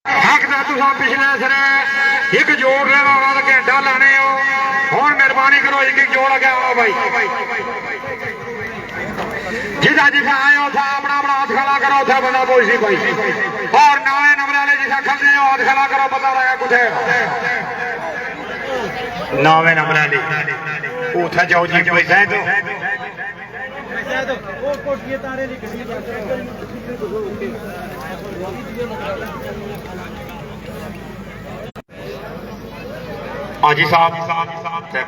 हक तो तुम पिछले सिरे एक जोड़ लेना वाला घंटा लाने हो हूँ मेहरबानी करो एक जोड़ अगे आओ भाई जिसा जिसा आए उठा अपना अपना हाथ खड़ा करो उठा बंदा बोल सी भाई और नवे नंबर वाले जिसा खड़े हो हाथ खड़ा करो पता लगा कुछ नवे नंबर वाले उठा जाओ जी पैसा है तो हाजी साहब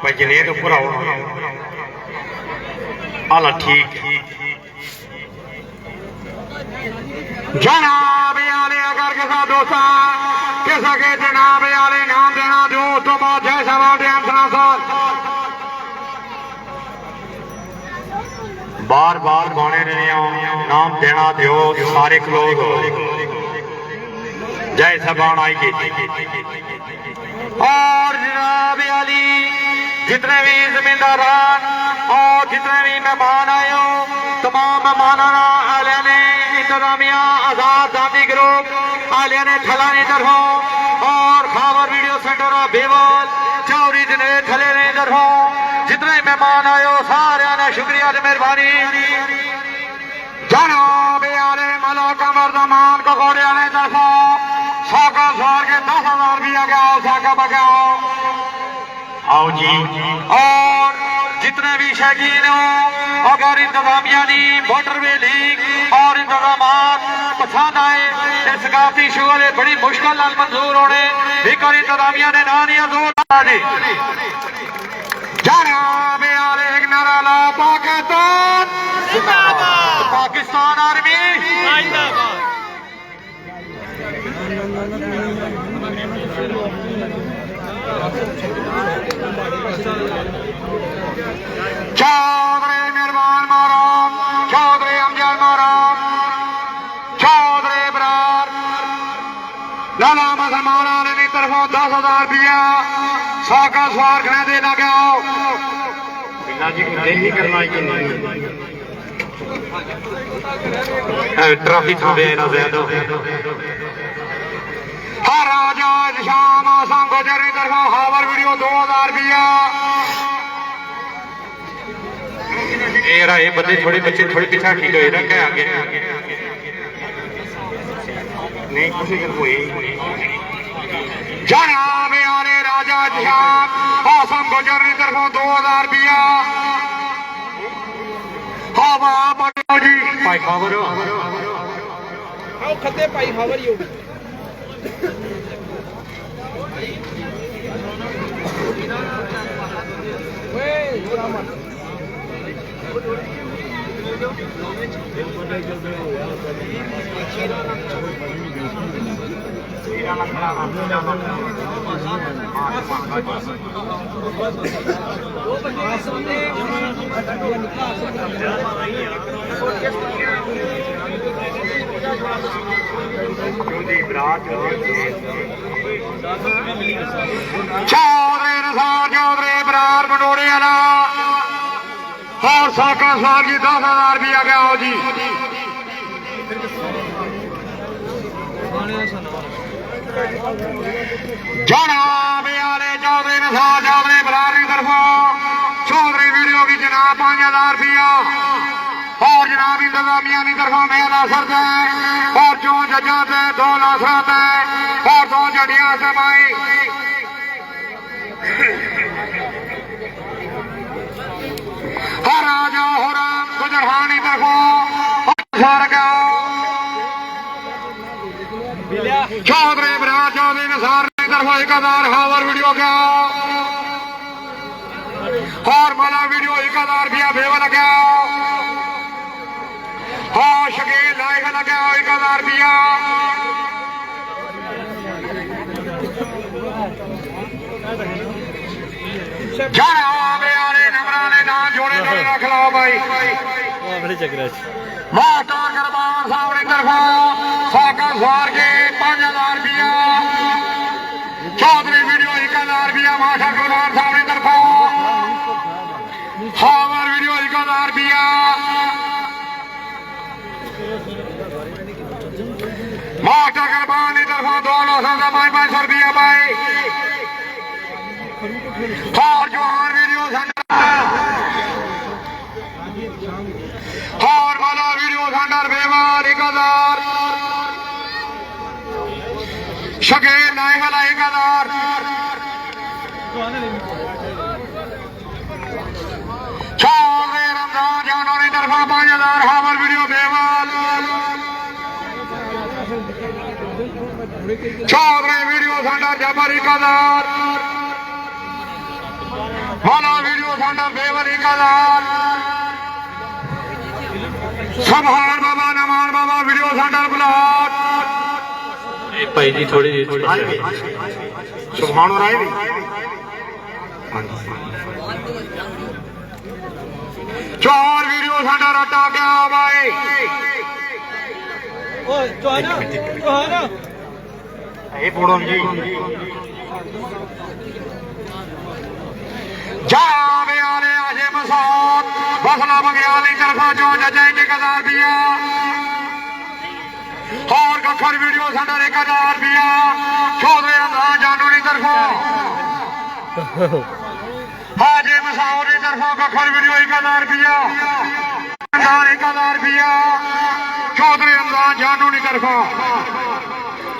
भाई जनेद ऊपर आओ आला ठीक जनाब आले अगर किसा दोस्ता किसा के जनाब आले नाम देना दो तो बाद जय सवाल साल बार बार गाने नाम देना दो सारे लोग जय सबान आई की और जनाब अली जितने भी जमींदार और जितने भी मेहमान आए हो तमाम मेहमान आलिया ने इंतजामिया आजाद गांधी ग्रुप आलिया ने थलानी तरफों और Khawar video centre bevel Chauri जने थले ने तरफों जितने मेहमान आए हो सारे ने शुक्रिया मेहरबानी जनाब आले मलाका मर्दमान को घोड़े ने तरफों साका सार के 10,000 रुपया गया साका बगाओ आओ जी और जितने भी शकीन हो अगर इंतजामिया नी मोटरवे लीग और इंतजाम पसंद आए इस सकाफती शुगर बड़ी मुश्किल नाल मंजूर होने एक और इंतजामिया ने ना नहीं जोर जी जनाब आले एक नारा ला पाकिस्तान जिंदाबाद पाकिस्तान आर्मी जिंदाबाद चौधरी मेहरबान माराम चौधरी अमजद माराम चौधरी बरार लाला मुसलमान आने की तरफों 10,000 रुपया साका सवार खड़े दे लगे आओ ट्रॉफी राजा शाम आसाम गुजर की तरफों हावर वीडियो 2,000 रुपया ये बंदे थोड़े बच्चे थोड़ी पिछा ठीक हो रखे आगे नहीं कुछ जनाब आले राजा शाम आसाम गुजर की तरफों 2,000 रुपया हवा जी भाई खबर खते भाई खबर ही होगी चौधरी नसार चौधरी बरार मंडोड़े वाला और साका साहब जी 10,000 रुपया गया हो जी जनाब आले चौधरी नसार चौधरी बरार की तरफों चौधरी वीडियो की जनाब 5,000 रुपया और जनाब इंतजामिया की तरफों मेला सरद है और जो जजा से 2 लाख है और 2 जड़िया से माई राजा हो राम गुजरहानी तरफों चौधरी बरार चौधरी नसार की तरफों 1,000 हावर वीडियो गया और माला वीडियो 1,000 रुपया बेवल गया हाँ शकील लाइव लगे 1,000 रुपया जनाब आले नमराने ना जोड़े रख लो भाई माता करबान साहब की तरफों साका सवार के 5,000 रुपया चौधरी वीडियो 1,000 रुपया माता करबान साहब की तरफों हावर वीडियो 1,000 रुपया माता करबान की तरफों दोनों सौ 500 रुपया भाई और जोहार वीडियो और वाला वीडियो सेंटर बेवार 1000 शकील नाई वाला 1000 चौधरी रमजान जानों की तरफा 5000 Hawar video Bewal Chaudhary video centre जबर 1000 वाला वीडियो सेंटर बेवल 1000 सबहार बाबा नमान बाबा वीडियो सेंटर ब्लॉक भाई जी थोड़ी सुभान और आए चार वीडियो सेंटर हटा गया भाई पूनम जी जावे आले आजे मसाद बसला बगियाली तरफा जो जजाई के 1000 रुपया और कखर वीडियो सेंटर 1000 रुपया चौधरी रमजान जानों की तरफा हाजे मसाद की तरफा कखर वीडियो 1000 रुपया 1000 रुपया चौधरी रमजान जानों की तरफा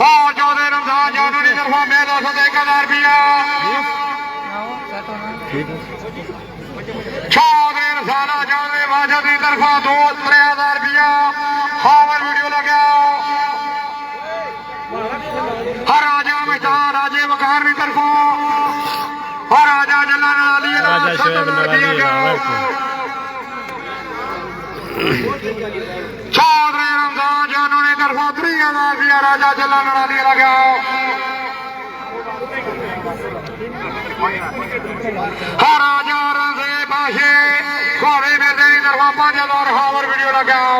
और चौधरी रमजान जानों की तरफा मेरा 1000 रुपया चौधरी रसाला चौधरी वाजद की तरफा 2-3000 रुपया हावर वीडियो लगा हर राजा मिटा राजे वकार की तरफा हर राजा जला नाली 7000 रुपया चौधरी रमजान जानों की तरफा 3000 रुपया राजा जला नाली लगा हर राजा रंजे बाशे घोड़े मेरे की तरफा 5000 हावर वीडियो लगाओ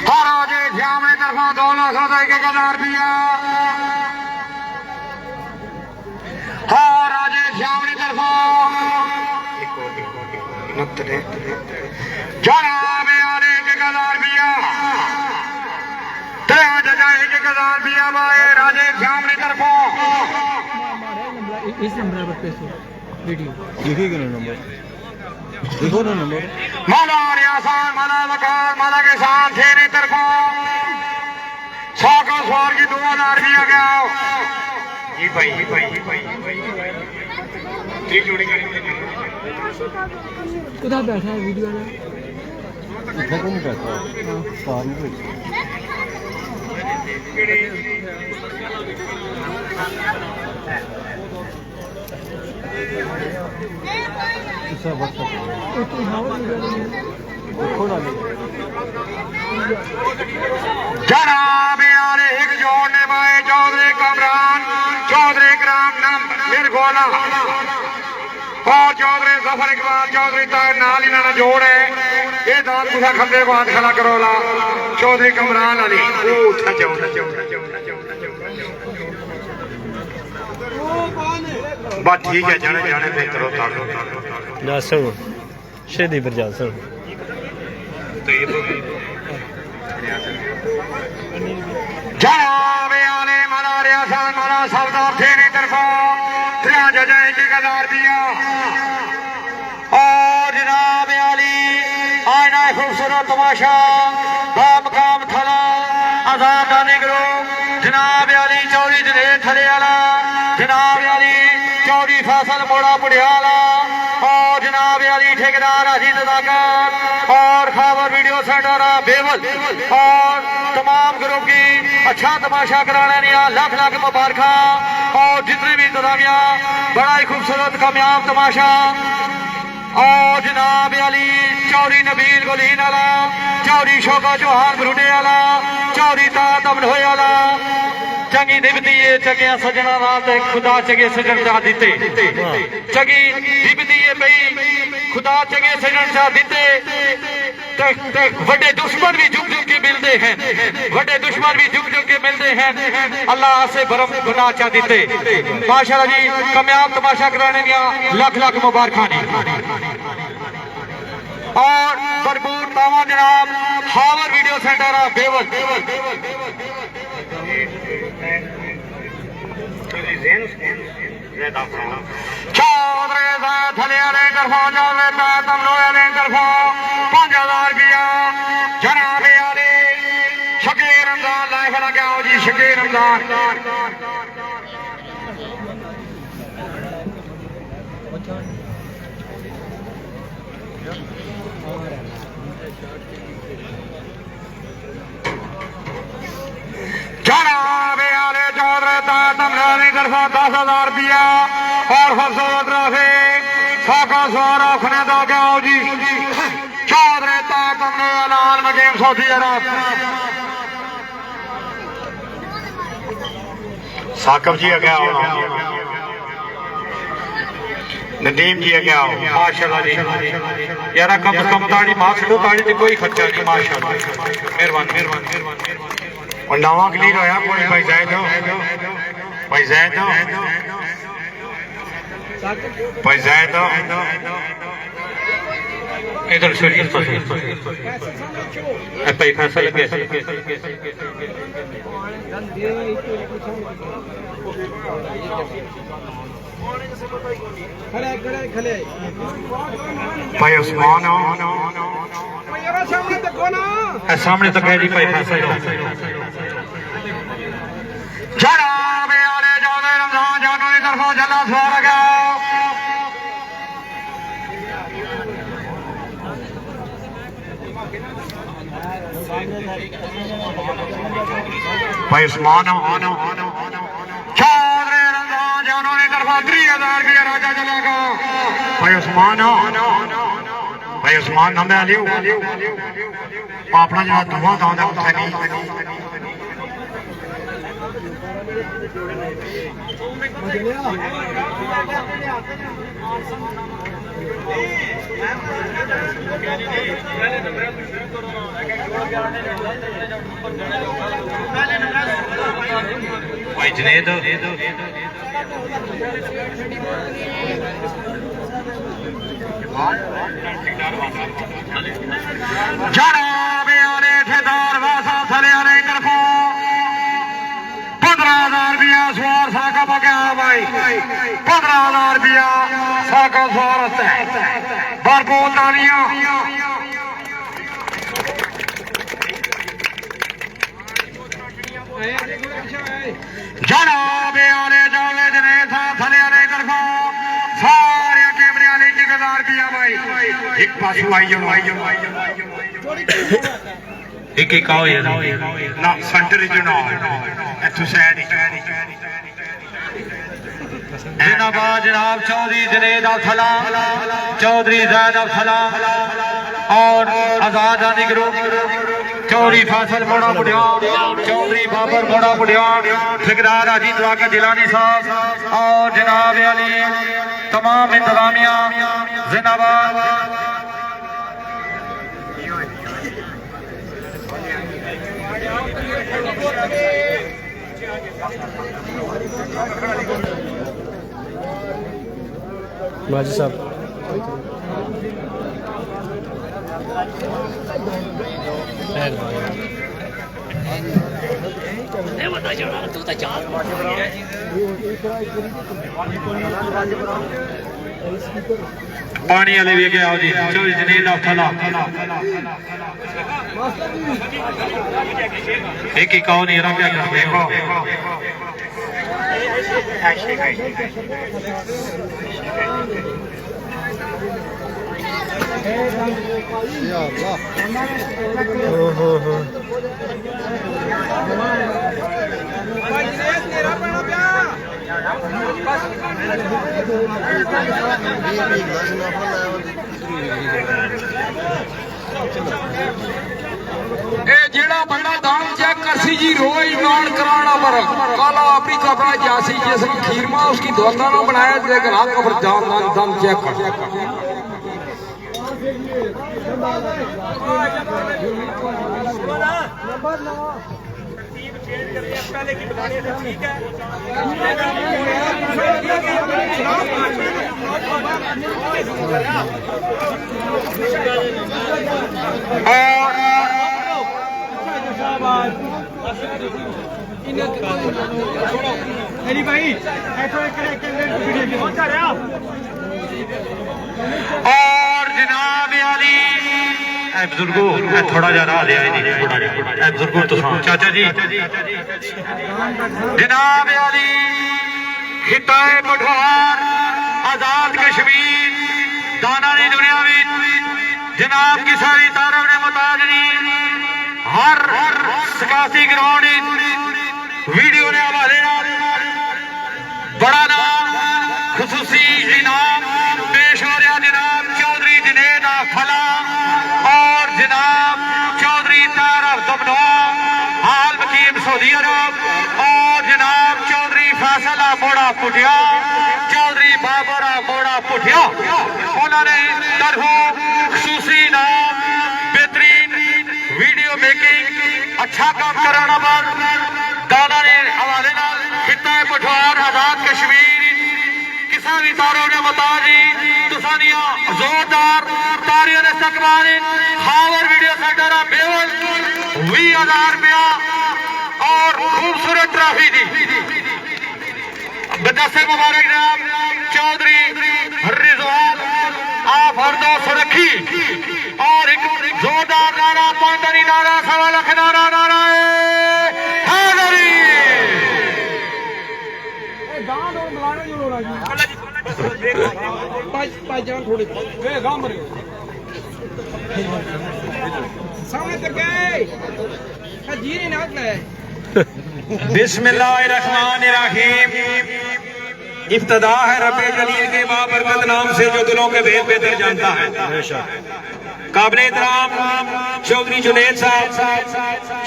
हर राजे श्याम की तरफा 2,10,000 रुपया हर राजे श्याम की तरफा जनाब आने 1000 रुपया 1000 रुपया भाई राजे श्याम की तरफा इस नंबर पर पैसे वीडियो लिखिएगा ना नंबर लिखो ना नंबर माला रियासान माला वकार माला के साथ तेरी तरफा 100 का सवार की 2000 रुपया गया जी भाई ठीक जोड़ेंगे खुदा बैठा है वीडियो में इतना कौन बैठा फार्म पे जनाब यार एक जोड़ने में चौधरी कमरान चौधरी कराम नाम निर्गोला और चौधरी जफर इकबाल चौधरी तार नाल ही ना जोड़ है ये दान कुछ खंबे को हाथ खड़ा करोला चौधरी कमरान अली बस ठीक है जाने जाने बेहतर होता जासो शेदी पर जासो जनाब आले मारा रियासान मारा सरदार तेरी तरफा 1000 रुपया और जनाब आली आईना खूबसूरत तमाशा बामकाम थला आजाद दानी ग्रुप जनाब आली चौधरी जनेर थले वाला जनाब आली चौधरी फसल मोड़ा पुड़ियाला और जनाब आली ठेकेदार अजीत अदाकार और खबर वीडियो सेंटर बेवल और तमाम ग्रुप की अच्छा तमाशा कराने लाख लाख मुबारक और जितने भी इंतजामिया बड़ा ही खूबसूरत कामयाब तमाशा और जनाब अली चौधरी नबील गुलीन वाला चौधरी शोका चौहान बरूडे वाला चौधरी तात अमनोए वाला चंगी निभती है चंगिया सजना नाल खुदा चंगे सजन चा दिते चंगी निभती है भाई खुदा चंगे सजन चा दिते बड़े दुश्मन भी झुक झुक के मिलते हैं बड़े दुश्मन भी झुक झुक के मिलते हैं अल्लाह से भरम गुनाह चा दिते माशाअल्लाह जी कामयाब तमाशा कराने दिया लाख लाख मुबारक और भरपूर तावा जनाब हावर वीडियो सेंटर है बेवल चौधरी थले वाले तरफों चौधरी तमलो वाले तरफों 5000 रुपया जनाब वाले शकीर रमजान लाइफ लगे आओ जी शकीर रमजान जनाब वाले चौधरी तमलो वाली तरफों 10,000 रुपया और फसोद रफे साका सवार रखने दो क्या आओ जी चौधरी तमलो लाल मकीम सऊदी अरब साकब जी अगे आओ नदीम जी अगे आओ माशाल्लाह जी यार कम से कम ताड़ी मार्क्स दो ताड़ी से कोई खर्चा नहीं माशाल्लाह मेहरबानी और नवा क्लियर होया कोई भाई जायद हो भाई जायद हो भाई जायद हो इधर शरीफ भाई फैसल लगे भाई उस्मान हो सामने तक है जी भाई फैसल जनाब आले चौधरी रमजान जानो की तरफों जला सवार गया भाई उस्मान चौधरी रमजान जानो की तरफों 3000 रुपया राजा चलेगा भाई उस्मान ना मैं लियो अपना जरा दुआ दादा उठा नहीं भाई जुनेद जनाब आले ठेदार वासा थले वाले तरफों 15,000 रुपया सवार साका पका भाई 15,000 रुपया साका सवार भरपूर तालियां जनाब आले जावेद ने थले वाले तरफों सारे कैमरे वाले 1000 रुपया भाई एक पासू आई एक आओ ये ना सेंटर जो ना इथों साइड जिनाबाद जनाब चौधरी जुनेद अफसला चौधरी जैद अफसला और आजाद आदि ग्रुप चौधरी फैसल बड़ा बुढ़ियान चौधरी बाबर बड़ा बुढ़ियान ठेकेदार अजीत वाका जिलानी साहब और जनाब अली तमाम इंतजामिया जिनाबाद बाजी साहब पानी वाले भी गया जी चौधरी जुनेद अफसला एक ही कौन नहीं रहा क्या देखो या जेड़ा बंदा दाम चेक करसी जी रोज ईमान कराना पर काला अपनी कपड़ा जासी जिस खीर में उसकी दोस्ता ना बनाया लेकिन हाथ कबर दाम चेक कर मेरी भाई और जनाब अली बुजुर्गो थोड़ा जा रहा है बुजुर्गो तो चाचा जी जनाब अली खिताए पठवार आजाद कश्मीर दाना दी दुनिया में जनाब की सारी तारफ ने मुताजरी हर सकासी ग्राउंड वीडियो ने हवाले बड़ा नाम खुसूसी इनाम पेश हो रहा जनाब चौधरी जुनेद फला और जनाब चौधरी तारफ दमनवा हाल वकील सऊदी अरब और जनाब चौधरी फैसला मोड़ा पुटिया चौधरी बाबरा मोड़ा पुटिया उन्होंने तरफों खुसूसी इनाम बेहतरीन वीडियो मेकिंग अच्छा काम कराना पर दादा ने हवाले खिता पठवार आजाद कश्मीर किसा भी तारों ने बताजी तुसानिया जोरदार तारियों ने सकवार हावर वीडियो सेंटर बेवल 20,000 रुपया और खूबसूरत ट्रॉफी दी बदसे मुबारक जनाब चौधरी रिजवान आप हरदो सुरखी और एक जोरदार नारा पांडरी नारा 1.25 लाख नारा नारा बिस्मिल्लाहिर्रहमानिर्रहीम इब्तदा है रब्बे जलील के बाबरकत नाम से जो दिलों के भेद बेहतर जानता है काबिल एहतराम चौधरी जुनेद साहब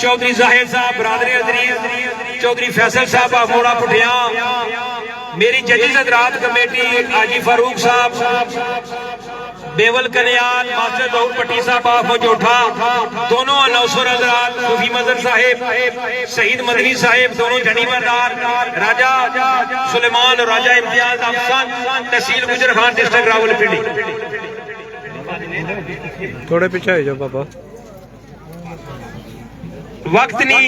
चौधरी जाहिद साहब बरादरी अजरीज चौधरी फैसल साहब मोड़ा पुठिया मेरी जजीज हजरात कमेटी हाजी फारूक साहब बेवल कल्याण मास्टर दौर पट्टी साहब मजोठा दोनों अनौसर हजरात सूफी मदर साहेब शहीद मदनी साहेब दोनों जनीमरदार राजा सुलेमान और राजा इम्तियाज अफसान तहसील गुजर खान डिस्ट्रिक्ट रावलपिंडी थोड़े पीछे आ जाओ पापा वक्त नहीं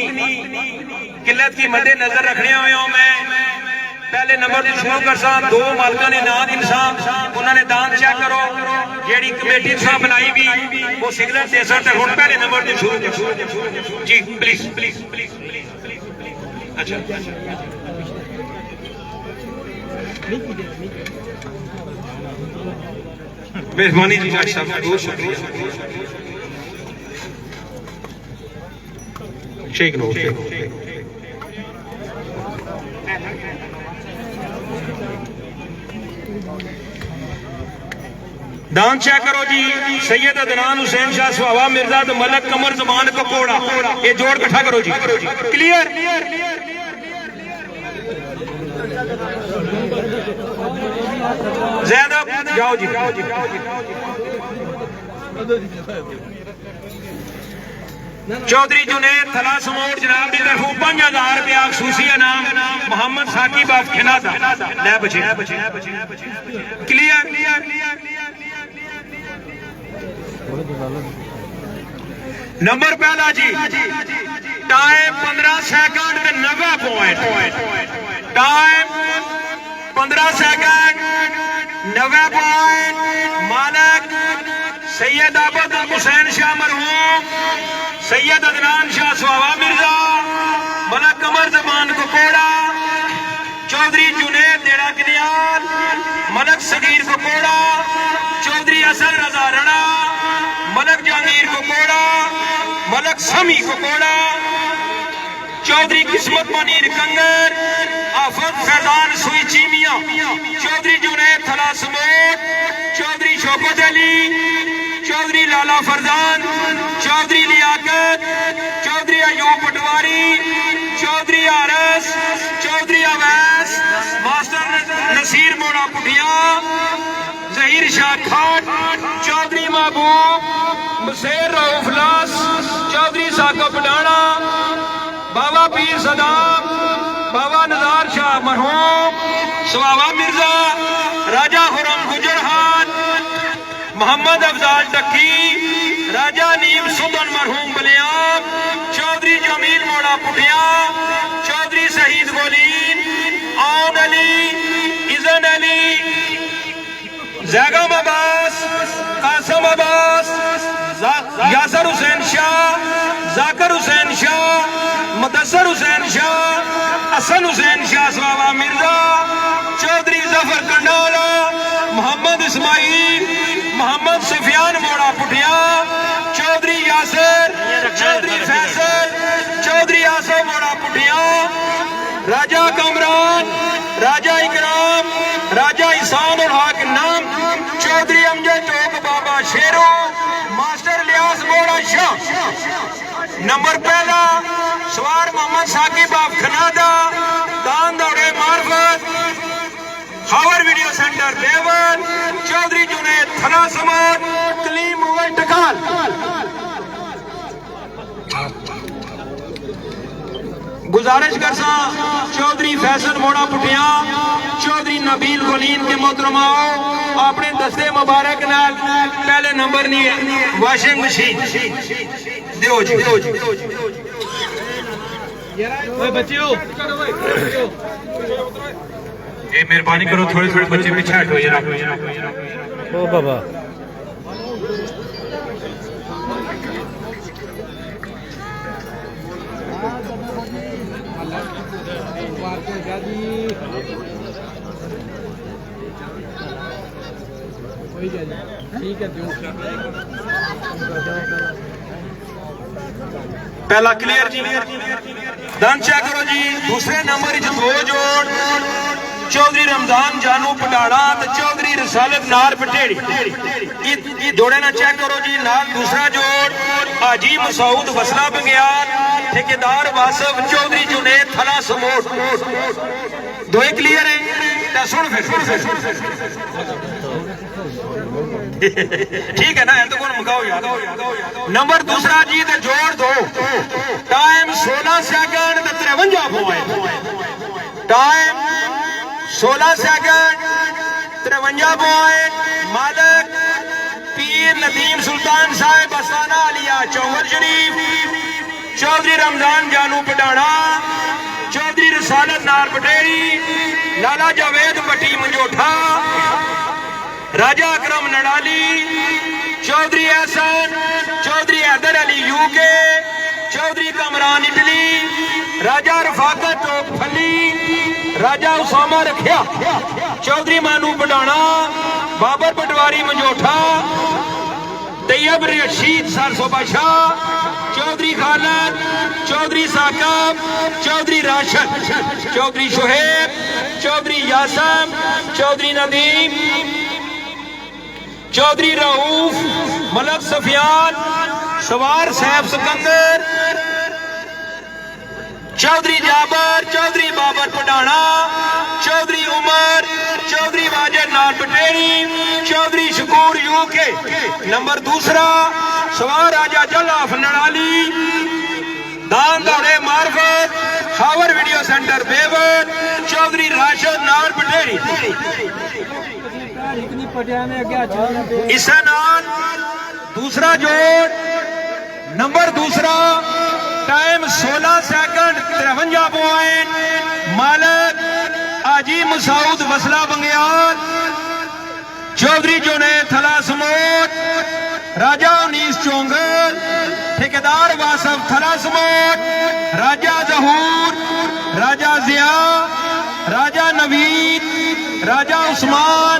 किल्लत की मद्दे नजर रखने हुए हूं मैं पहले नंबर तो शुरू कर सा दो मालका ने नाद इंसान उन्होंने दान चेक करो जेडी कमेटी सा बनाई भी वो सिगरेट दे सकते हुन पहले नंबर तो शुरू कर जी प्लीज प्लीज अच्छा मेहरबानी जी साहब बहुत शुक्रिया शेख नो दान चेक करो जी सैयद अदनान हुसैन शाह सुहावा मिर्जा तो मलक कमर जमान पकोड़ा ये जोड़ इकट्ठा करो जी क्लियर ज्यादा जाओ जी चौधरी जुनेद थला समोट जनाब की तरफों 5,000 रुपया खसूसी इनाम मोहम्मद साकिब ऑफ खिनादा ले बचे क्लियर नंबर पहला जी time 15 second 90 point time 15 second 90 point मालक सैयद आबद हुसैन शाह मरहूम सैयद अदनान शाह सुहावा मिर्जा मलक कमर जमान पकोड़ा चौधरी जुनेद देड़ा कल्याण मलक सगीर पकोड़ा चौधरी असल रजा रड़ा मलक जहांगीर पकोड़ा मलक समी पकोड़ा चौधरी किस्मत मनीर कंगर आफत फैजान सुई चीमिया चौधरी जुनेद थला समोट चौधरी शौकत अली चौधरी लाला फरजान चौधरी लियाकत चौधरी अयूब पटवारी चौधरी आरस चौधरी अवैस मास्टर नसीर मोड़ा पुठिया जहीर शाह खाट चौधरी महबूब मुसेर रऊफ लास चौधरी साकब डाना बाबा पीर सदाम, बाबा नजार शाह मरहूम, सवावा मिर्जा, राजा खुरम गुजरहान, मोहम्मद अफजाल टक्की, राजा नीम सुदन मरहूम बलियाम, चौधरी जमील मोड़ा पुठिया, चौधरी शहीद गोलीन, आउन अली, इजन अली, जैगम अब्बास, कासम अब्बास, यासर हुसैन शाह, जाकर हुसैन शाह, मुदस्सर हुसैन शाह, हसन हुसैन शाह सवावा मिर्जा, चौधरी जफर कंडाला, मोहम्मद इस्माइल, मोहम्मद सुफियान मोड़ा पुठिया, चौधरी यासर, चौधरी फैसल, चौधरी आसफ मोड़ा पुठिया, राजा कमरान, राजा इकराम, राजा इसान और हक नाम, चौधरी अमजद टोक बाबा शेरो, मास्टर लियास मोड़ा शाह। नंबर पहला सवार मोहम्मद साकिब आप खनादा, दान दौड़े मार्फत, खावर वीडियो सेंटर देवन, चौधरी जुनेद थना समाज, कलीम मुगल टकाल। गुजारिश कर सा चौधरी फैसल मोड़ा पुठिया, चौधरी नबील गोलीन के मोहतरमाओ अपने दस्ते मुबारक नाल पहले नंबर नहीं है वॉशिंग मशीन दियो जी, दियो जी। बच्चियों ये मेहरबानी करो थोड़े थोड़े बच्चे पीछे हटो जरा। ओ बाबा ठीक है पहला क्लियर जी, डन चेक करो जी। दूसरे नंबर दो जोड़ चौधरी रमजान जानू पटाड़ा तो चौधरी रसालत नार पटेड़ी जोड़े ना चेक करो जी। नाल दूसरा जोड़ हाजी मसूद वसला बंगियार, ठेकेदार वासफ, चौधरी जुनेद थला समोट। दो ही क्लियर है, सुन फिर ठीक है ना, है तो कौन मुकाओ याद। नंबर दूसरा जी तो जोड़ दो, time 16 second 53 point, time 16 second 53 point. मालिक पीर नदीम सुल्तान साहिब असाना अलिया चौहर शरीफ, चौधरी रमजान जानू पटाना, चौधरी रसालत नार पटेरी, लाला जावेद भट्टी मंजोठा, राजा अकरम नडाली, चौधरी एहसन, चौधरी हैदर अली यूके, चौधरी कमरान इटली, राजा रफाकत टोक फली, राजा उसामा रखिया, चौधरी मानू पटाना, बाबर पटवारी मंजोठा, तैयब रशीद सरसोबाशाह, चौधरी खालद, चौधरी साकब, चौधरी राशद, चौधरी शोहेब, चौधरी यासम, चौधरी नदीम, चौधरी रऊफ, मलक सफियान, सवार साहब सिकंदर, चौधरी जाबर, चौधरी बाबर पटाना, चौधरी उमर, चौधरी वाजिद नार पटेरी, चौधरी शकूर यूके। नंबर दूसरा सवार राजा जलाफ नड़ाली, दान दौड़े मार्फत, खावर वीडियो सेंटर बेवर, चौधरी राशिद नार पटेरी। इस दूसरा जोड़ नंबर दूसरा, टाइम 16 सेकंड 53 पॉइंट। मालिक हाजी मसूद वसला बंगियाल, चौधरी जुनेद थला समोट, राजा उनीस चोंगल, ठेकेदार वासफ थला समोट, राजा जहूर, राजा जिया, राजा नवीद, राजा उस्मान,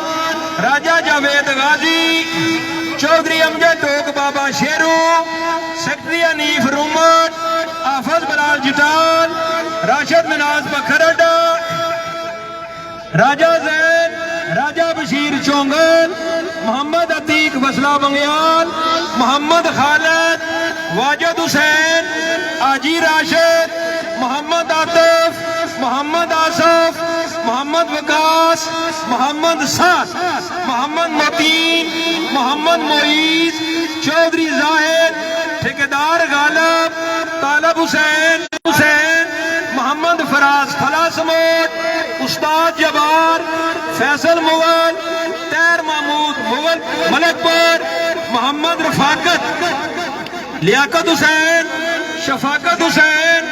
राजा जावेद गाजी, चौधरी अमजद टोक बाबा शेरू, सेक्रेटरी अनीफ रूमत, आफज बलाल जिटाल, राशिद मिनाज बखरडा, राजा जैन, राजा बशीर चोंगल, मोहम्मद अतीक वसला बंगियाल, मोहम्मद खालिद, वाजिद हुसैन, आजी राशिद, मोहम्मद आतिफ, मोहम्मद आसफ, मोहम्मद वकास, मोहम्मद साद, मोहम्मद मतीन, मोहम्मद मोईज, चौधरी जाहिद, ठेकेदार गालब, तालब हुसैन, फराज फलासमोट उस्ताद जबार फैसल मुगल तैर महमूद मुगल मलकपुर मोहम्मद रफाकत लियाकत हुसैन शफाकत हुसैन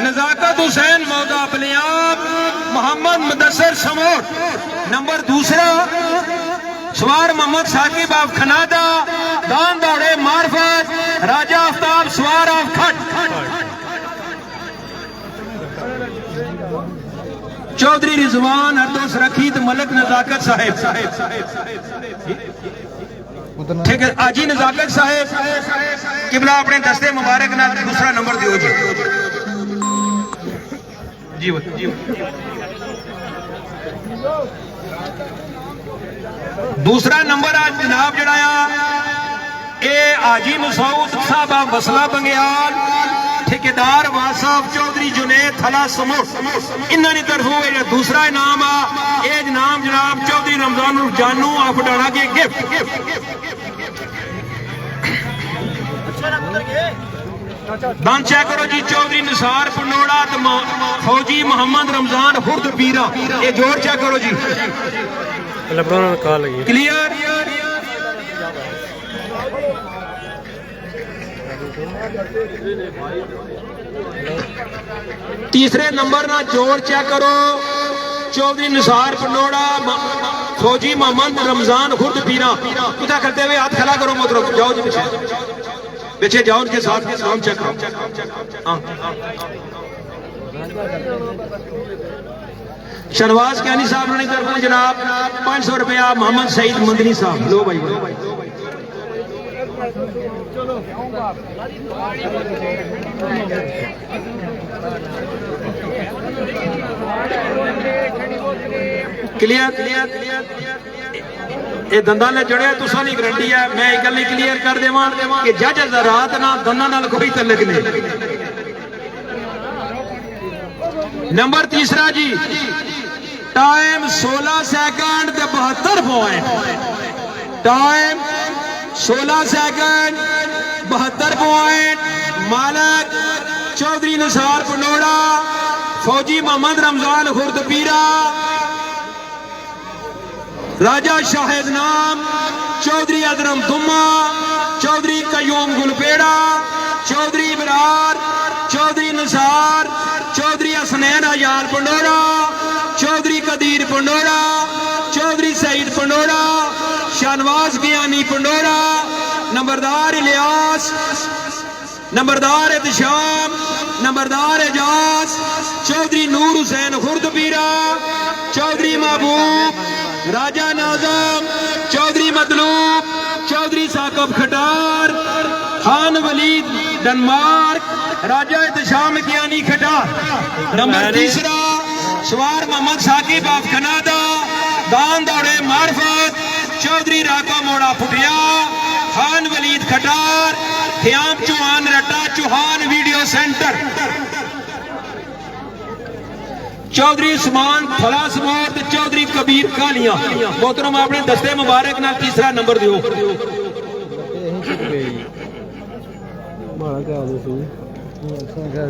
नजाकत हुसैन मौदा बलियाब मोहम्मद मुदस्सर समोट। नंबर दूसरा सवार मोहम्मद साकिब ऑफ खनादा दान दौड़े मार्फत राजा आफ्ताब सवार ऑफ खट। चौधरी रिजवान हरदोस रखीत मलक नजाकत साहेब ठीक है आजी नजाकत साहेब किबला अपने दस्ते मुबारक ना दूसरा नंबर दियो जी दूसरा नंबर आज जनाब जड़ाया ए आजी मसूद साहब मसला बंगियाल ठेकेदार वासफ चौधरी जुनेद थला समूह इन्होंने तरफों दूसरा इनाम आ ये इनाम जनाब चौधरी रमजान जानू आपडाना के गिफ्ट दान चेक करो जी चौधरी निसार पंडोड़ा फौजी मोहम्मद रमजान हुर्द पीरा ये जोर चेक करो जी क्लियर। तीसरे नंबर ना जोर चेक करो चौधरी निसार पंडोड़ा फौजी मोहम्मद रमजान खुर्द पीरा कुछ करते हुए हाथ खड़ा करो मोहतरम जाओ जी पीछे जाओ उनके साथ के नाम चेक करो। शहनवाज कैनी साहब ने तरफ जनाब 500 रुपया मोहम्मद सईद मंदनी साहब लो भाई क्लियर ये दंदा ने जड़े तुसा नहीं गारंटी है मैं एक गल क्लियर कर देवां कि जज रात ना दंदा नाल कोई तल्लक नहीं। नंबर तीसरा जी time 16 second 72 point time 16 second 72 point मालक चौधरी निसार पंडोड़ा फौजी मोहम्मद रमजान खुर्द पीरा राजा शाहिद नाम चौधरी अदरम दुम्मा चौधरी कयूम गुलपेड़ा चौधरी इबरार चौधरी निसार चौधरी हसनैन आयाल पंडोड़ा चौधरी कदीर पंडोड़ा चौधरी सईद पंडोड़ा शहनवाज गियानी पंडोड़ा नंबरदार इलियास नंबरदार एहतशाम नंबरदार एजाज चौधरी नूर हुसैन खुर्द पीरा चौधरी महबूब राजा नाजम चौधरी मतलूब चौधरी साकब खटार खान वलीद डेनमार्क राजा एहतशाम गियानी खटार। नंबर तीसरा सवार मोहम्मद साकिब ऑफ कनाडा दान दौड़े मार्फत चौधरी राका मोड़ा फुटिया खान वलीद खटार ख्याम चौहान रट्टा चौहान वीडियो सेंटर चौधरी उस्मान फलासमोट चौधरी कबीर कालिया मोहतरम अपने दस्ते मुबारक ना तीसरा नंबर दियो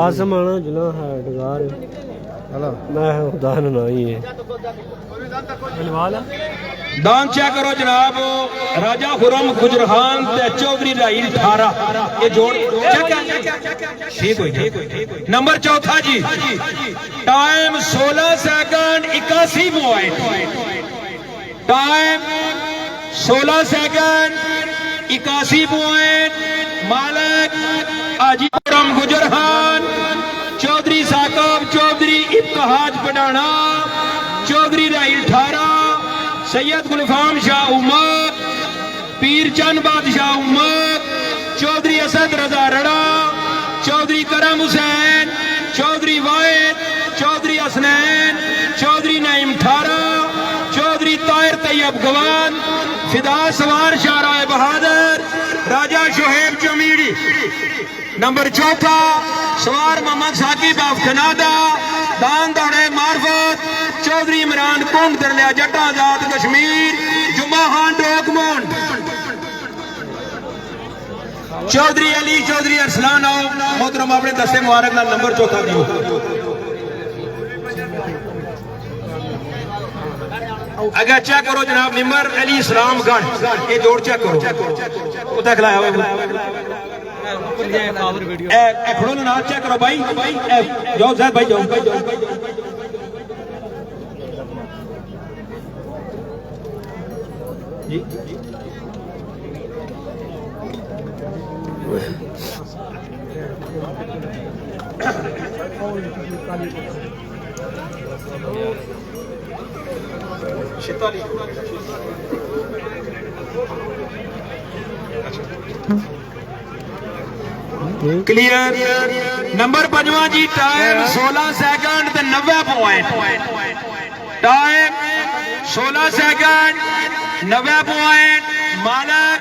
आसमान जिला है डगार मैं उदाहरण नहीं है दान चेक करो जनाब राजा खुरम गुजरखान चौधरी राहील 18 ये जोड़ ठीक हो। नंबर चौथा जी time 16 second 81 point time 16 second 81 point मालक आजी खुरम गुजरखान चौधरी साकब चौधरी इब्तहाज पडाना चौधरी राहील 18 सैयद गुलफाम शाह उमर पीर चंद बादशाह उमर चौधरी असद रजा रड़ा चौधरी करम हुसैन चौधरी वाहिद चौधरी हसनैन चौधरी नईम 18 चौधरी ताहिर तैयब गवान फिदा सवार शाहराय बहादुर राजा शोहेब चमीड़ी। नंबर चौथा सवार मोहम्मद साकिब ऑफ कनाडा दान दौड़े मार्फत चौधरी इमरान कुंड दरलिया जट्टा आजाद कश्मीर जुम्मा खान डोकमोंड चौधरी अली चौधरी अरसलान आओ मोहतरम अपने दस्ते मुबारक ना नंबर चौथा दियो अगर चेक करो जनाब मिंबर अली इस्लाम गढ़ ये जोड़ चेक करो उधर खिलाया हुआ खड़ो ना चेक करो भाई जाओ साहब भाई जाओ जी क्लियर नंबर 5 जी टाइम 16 सेकंड ते 90 पॉइंट टाइम 16 सेकंड 90 पॉइंट मालक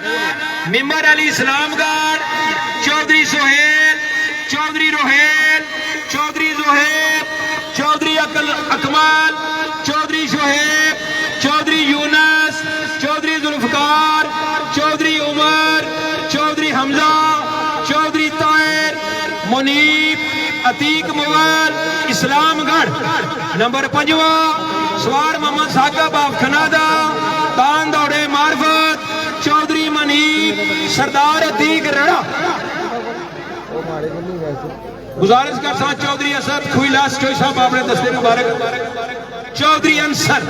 मिंबर अली इस्लामगढ़ चौधरी सोहेल चौधरी रोहेल चौधरी जोहेब चौधरी अकमल चौधरी शोहेब चौधरी यूनस चौधरी जुल्फकार चौधरी उमर चौधरी हमजा चौधरी ताहिर मुनीब अतीक मुगल इस्लामगढ़ नंबर 5 सवार मोहम्मद साकिब ऑफ खनादा तान दौड़े मार्फत चौधरी मनीब सरदार अतीक रड़ा गुजारिश कर साथ चौधरी असद खुईलास चोई साहब आपने दस्ते मुबारक चौधरी अंसर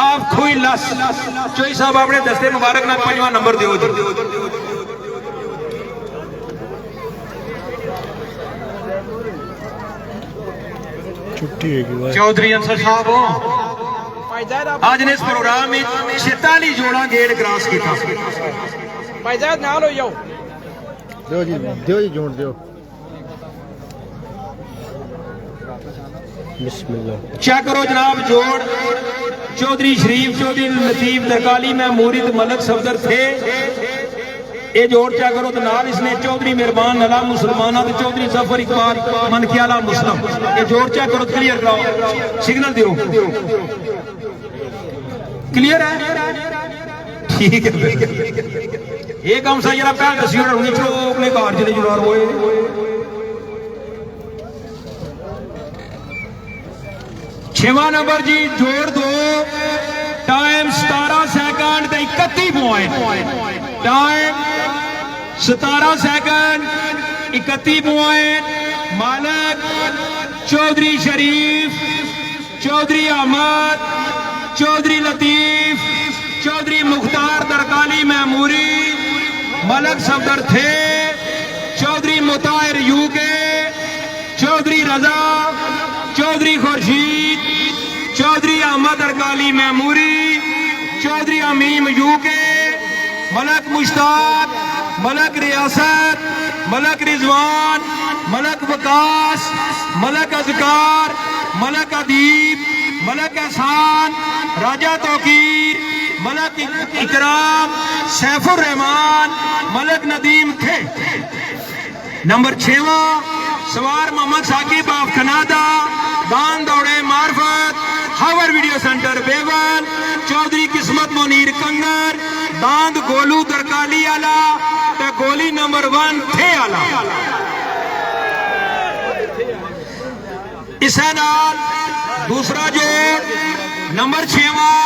आप खुईलास चोई साहब आपने दस्ते मुबारक ना 5वां नंबर दियो छुट्टी है चौधरी अंसर साहब आज ने इस प्रोग्राम में 46 जोड़ा गेट क्रॉस किया भाईजान नाल हो जाओ दियो जी जोड़ दियो बिस्मिल्लाह चेक करो जनाब जोड़ चौधरी शरीफ चौधरी लतीफ दरकाली में मुरीद मलक सफदर थे ये जोड़ चेक करो तो नाल इसने चौधरी मेहरबान अला मुसलमाना तो चौधरी जफर इकबाल मनकियाला मुस्लिम ये जोड़ चेक करो क्लियर कराओ सिग्नल दियो क्लियर है ठीक है ये काम सही है आप दसियो अपने घर चले जुड़ार वो 6वां नंबर जी जोड़ दो time 17 second 31 point time 17 second 31 point मालक चौधरी शरीफ चौधरी अहमद चौधरी लतीफ चौधरी मुख्तार दरकाली मैमूरी मलक सफदर थे चौधरी मुताहिर यूके चौधरी रजा चौधरी खुर्शीद चौधरी अहमद दरकाली मैमूरी चौधरी अमीम यूके मलक मुश्ताक मलक रियासत मलक रिजवान मलक वकास मलक अजकार मलक अदीब मलक एहसान राजा तौकीर मलक इकराम सैफुर रहमान मलक नदीम थे नंबर 6वां सवार मोहम्मद साकिब ऑफ कनाडा दान दौड़े मार्फत हावर वीडियो सेंटर बेवल चौधरी किस्मत मुनीर कंगर दांद गोलू दरकाली आला ते गोली नंबर 1 थे आला इसे नाल दूसरा जोड़ नंबर 6वां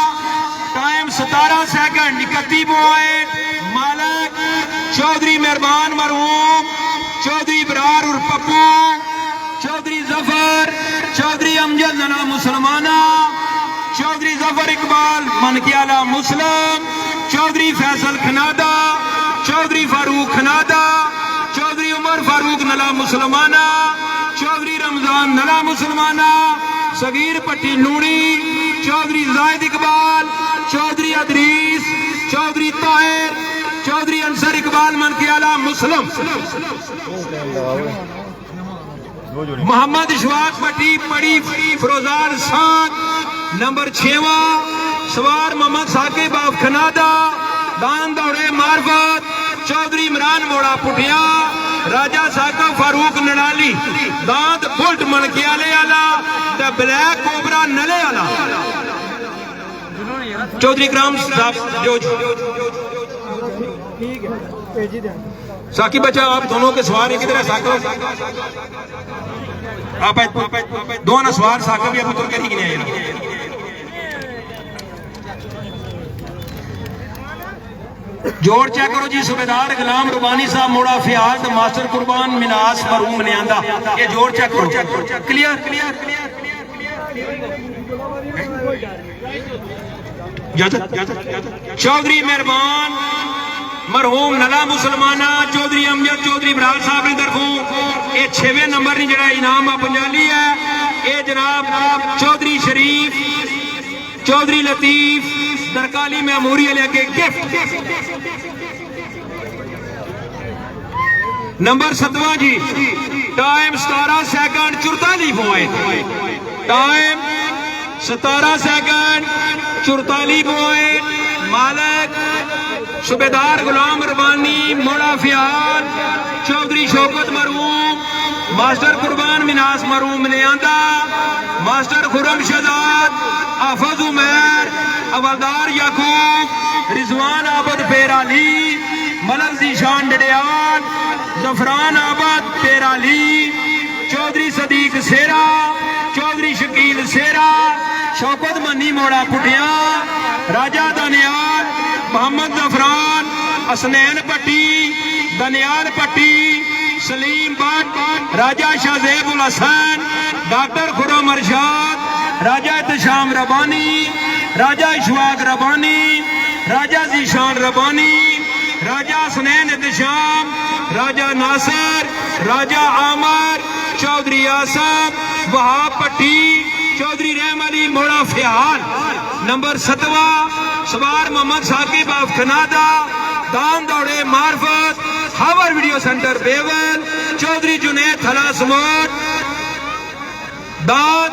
टाइम 17 सेकंड 31 पॉइंट मालक चौधरी मेहरबान मरहूम चौधरी बरार और पप्पू चौधरी जफर चौधरी अमजद जना मुसलमाना चौधरी जफर इकबाल मनकियाला मुस्लिम चौधरी फैसल खनादा चौधरी फारूक खनादा चौधरी उमर फारूक नला मुसलमाना चौधरी रमजान नला मुसलमाना सगीर पट्टी लूणी चौधरी जायद इकबाल चौधरी अदरीस चौधरी ताहिर चौधरी अंसर इकबाल मनकियाला मुस्लिम मोहम्मद इशफाक पट्टी पड़ी फिरोजान साथ नंबर 6वां सवार मोहम्मद साकिब ऑफ खनादा दान दौड़े मार्फत चौधरी इमरान मोड़ा पुटिया राजा साकिब फारूक नड़ाली दांत बुल्ट मनकियाले आला ते ब्लैक कोबरा नले आला चौधरी इकराम साहब साकिब बच्चा आप दोनों के सवार एक तरह साकिब आप दोनों सवार साकिब या पुत्र करी नहीं जोड़ चेक करो जी। सूबेदार गुलाम रबानी साहब मोड़ा फियाल तो मास्टर कुर्बान मिनास मरहूम ने आंदा। ये जोड़ चेक करो। क्लियर चौधरी मेहरबान मरहूम नला मुसलमाना चौधरी अमजद चौधरी बराल साहब की तरफों ये 6वें नंबर नहीं जरा इनाम पंजाली है। ये जनाब चौधरी शरीफ चौधरी लतीफ दरकाली मेमोरियल के गिफ्ट। नंबर 7वां जी। Time 17 second 44 point. Time 17 second 44 point. मालक सूबेदार गुलाम रबानी मोड़ा फियाल चौधरी शौकत मरहूम मास्टर कुर्बान मिनास मरहूम ने आंदा। मास्टर खुरम शहजाद आफज उमर अवलदार याकूब रिजवान आबद पेराली मलक जीशान डडियाल जफरान आबद पेराली चौधरी सदीक सेरा चौधरी शकील सेरा शौकत मनी मोड़ा पुटिया राजा दनियाल मोहम्मद जफरान असनैन पट्टी दनियाल पट्टी सलीम भट्ट राजा शाहजेबुल हसन डॉक्टर खुरम अरशाद राजा इत्शाम रबानी राजा इशवाक रबानी राजा जीशान रबानी राजा हसनैन इत्शाम राजा नासिर राजा आमर चौधरी आसफ वहाब पट्टी चौधरी रहम अली मोड़ा फियाल। नंबर 7वां सवार मोहम्मद साकिब ऑफ कनाडा दान दौड़े मार्फत हावर वीडियो सेंटर बेवल चौधरी जुनैद खलास मोड़ दाद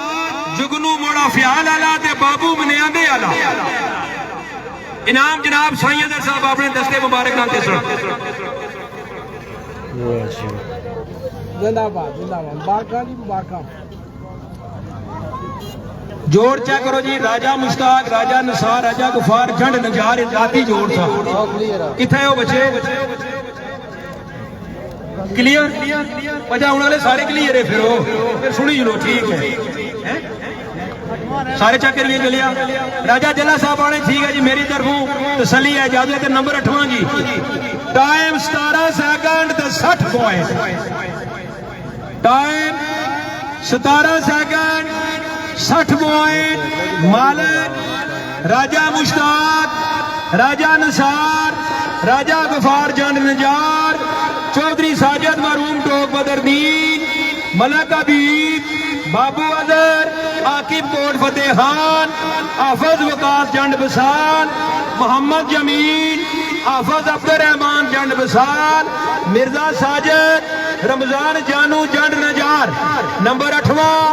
जुगनू मोड़ा फियाल आला ते बाबू मनियांदे आला। इनाम जनाब साईं अदर साहब अपने दस्ते मुबारक नाम दे जिंदाबाद जिंदाबाद बारका जी बारका। जोड़ चेक करो जी। राजा मुश्ताक राजा निसार राजा गुफार झंड नजार जाती जोड़ था किथे हो बच्चे क्लियर बजा होने वाले सारे क्लियर है। फिर सुनी लो ठीक है सारे चेक करिए चलिया। राजा जला साहब आने ठीक है जी मेरी तरफों तसली है इजाजत। नंबर 8वां जी। Time 17 second 60 point. Time 17 second 60 point. मालिक राजा मुश्ताक राजा निसार राजा गफार जंड नजार चौधरी साजिद मरहूम टोक बदरदीन मलक हबीब बाबू अदर आकिब कोट फतेह खान हाफज वकास जंड बसाल मोहम्मद जमील हाफज अब्दुल रहमान जंड बसाल मिर्जा साजिद रमजान जानू जंड नजार। नंबर 8वां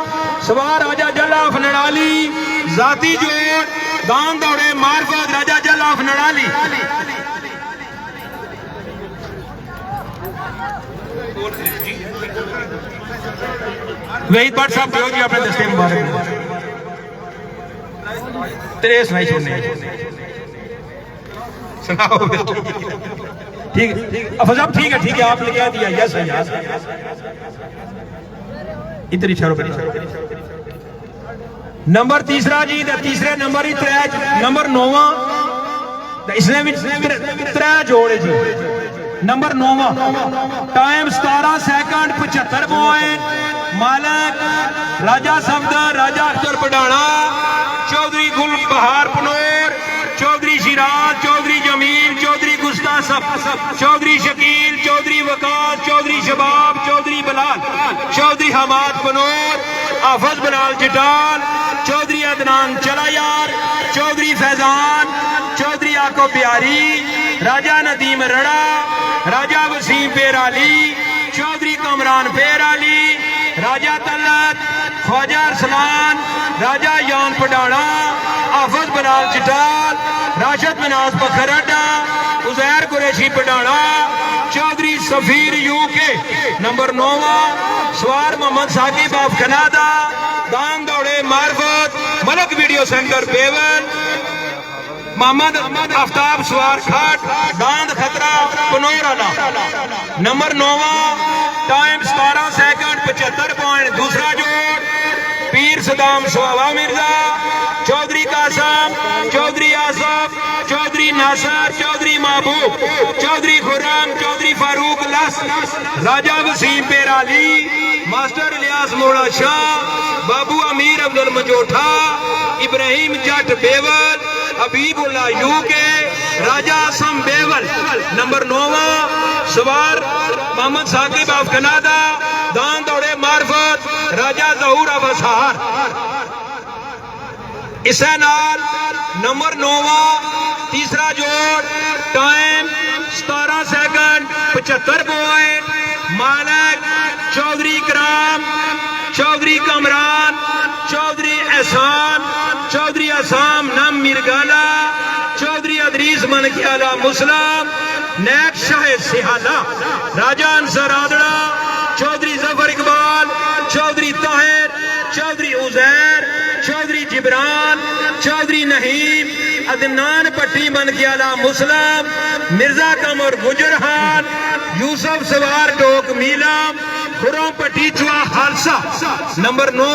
सवार राजा जल्लाफ नड़ाली जाती जोड़ दान दौड़े मार्फत राजा जल्लाफ नड़ाली। वहीद भट्ट साहब जो जी अपने दस्ते मुबारक तेरे सुनाई सुनने सुनाओ ठीक है अफज साहब ठीक है आपने क्या दिया यस इधर इशारों पर। नंबर 3 जी तीसरे नंबर ही 3 नंबर 9वां इसने भी 3 जोड़े जी। नंबर 9वां टाइम 17 सेकंड 75 पॉइंट। मालक राजा सफदर राजा अख्तर पडाना चौधरी गुल बहार पनोर चौधरी शिराज चौधरी जमील चौधरी गुस्ता चौधरी शकील चौधरी वकास चौधरी शबाब चौधरी बलाल चौधरी हमाद पनोर हाफज बलाल चिटाल चौधरी अदनान चलायार चौधरी फैजान चौधरी आको प्यारी राजा नदीम रड़ा राजा वसीम पेराली चौधरी कमरान पेराली राजा तलत ख्वाजा अरसलान राजा यान पडाना हाफज बलाल चिटाल राशद मिनाज बखरडा उजैर कुरैशी पडाना चौधरी सफीर यूके। नंबर 9वां सवार मोहम्मद साकिब ऑफ कनाडा दान दौड़े मार्फत मलक वीडियो सेंटर बेवल मोहम्मद आफ्ताब सवार खाट दांद खतरा पनोराला। नंबर 9वां टाइम 17 सेकंड 75 पॉइंट। दूसरा जोड़ पीर सदाम सुहावा मिर्जा चौधरी कासम चौधरी आसफ चौधरी नासर चौधरी महबूब चौधरी खुर्रम, चौधरी फारूक लस, राजा वसीम पेराली, मास्टर इलियास मोड़ा शाह, बाबू अमीर अब्दुल मजोठा, इब्राहिम जट बेवल, हबीबुल्लाह यूके, राजा असम बेवल। नंबर 9 सवार मोहम्मद साकिब ऑफ कनाडा, दान दौड़े मार्फत राजा जहूर ऑफ असहार। इसे नाल नंबर 9 तीसरा जोड़ टाइम 17 सेकंड 75 पॉइंट, मालिक चौधरी कराम, चौधरी कमरान, चौधरी एहसान, चौधरी असाम नम मिर्गाला, चौधरी अदरीस मनकियाला मुसलम, नैक शाह सिहाला, राजा अंसर आदड़ा, चौधरी जफर इकबाल, चौधरी ताहिर, चौधरी उजैर, चौधरी जिब्रान, चौधरी नहीम, अदनान पट्टी मनकियाला मुसलम, मिर्जा कमर गुजरहान, यूसुफ सवार टोक मीलाम, खुर्रम पट्टी चुआ हालसा। नंबर 9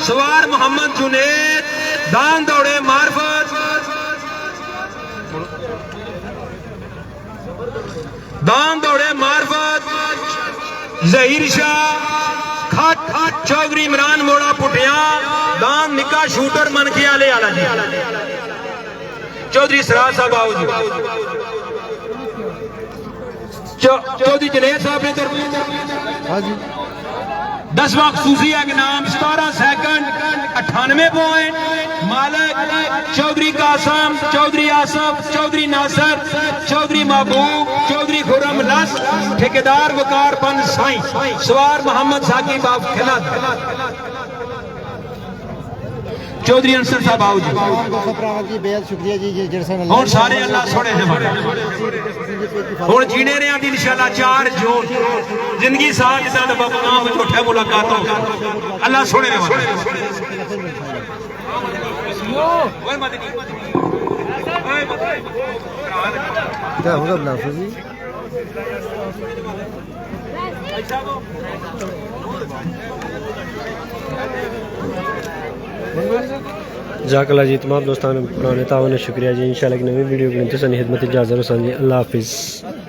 सवार मोहम्मद जुनेद, दान दौड़े मार्फत, दान दौड़े मार्फत जहीर शाह खट, चौधरी इमरान मोड़ा पुटिया, दान निका शूटर मनकियाले आला जी, चौधरी सराज साहब आओ जी, चौधरी जनेर साहब ने हाँ जी 10वां खसूसिया के नाम 17 सेकंड 98 पॉइंट, मालिक चौधरी कासम, चौधरी आसफ, चौधरी नासर, चौधरी महबूब, चौधरी खुर्रम लस, ठेकेदार वकार बन साई, सवार मोहम्मद साकिब ऑफ कनाडा, चौधरी अंसर साहब आओ जी। जी बेहद शुक्रिया जी और सारे अल्लाह सोने हूँ जीने रहे हैं इंशाल्लाह 4 जून जिंदगी साथ जिदा बाबा में उठे मुलाकात हो अल्लाह सोने क्या होगा बिलासुर जी? जाकला जी तमाम दोस्तान पुराने तावन शुक्रिया जी। इंशाल्लाह की नवी वीडियो की खिदमत इजाज़त रसूल जी। अल्लाह हाफिज़।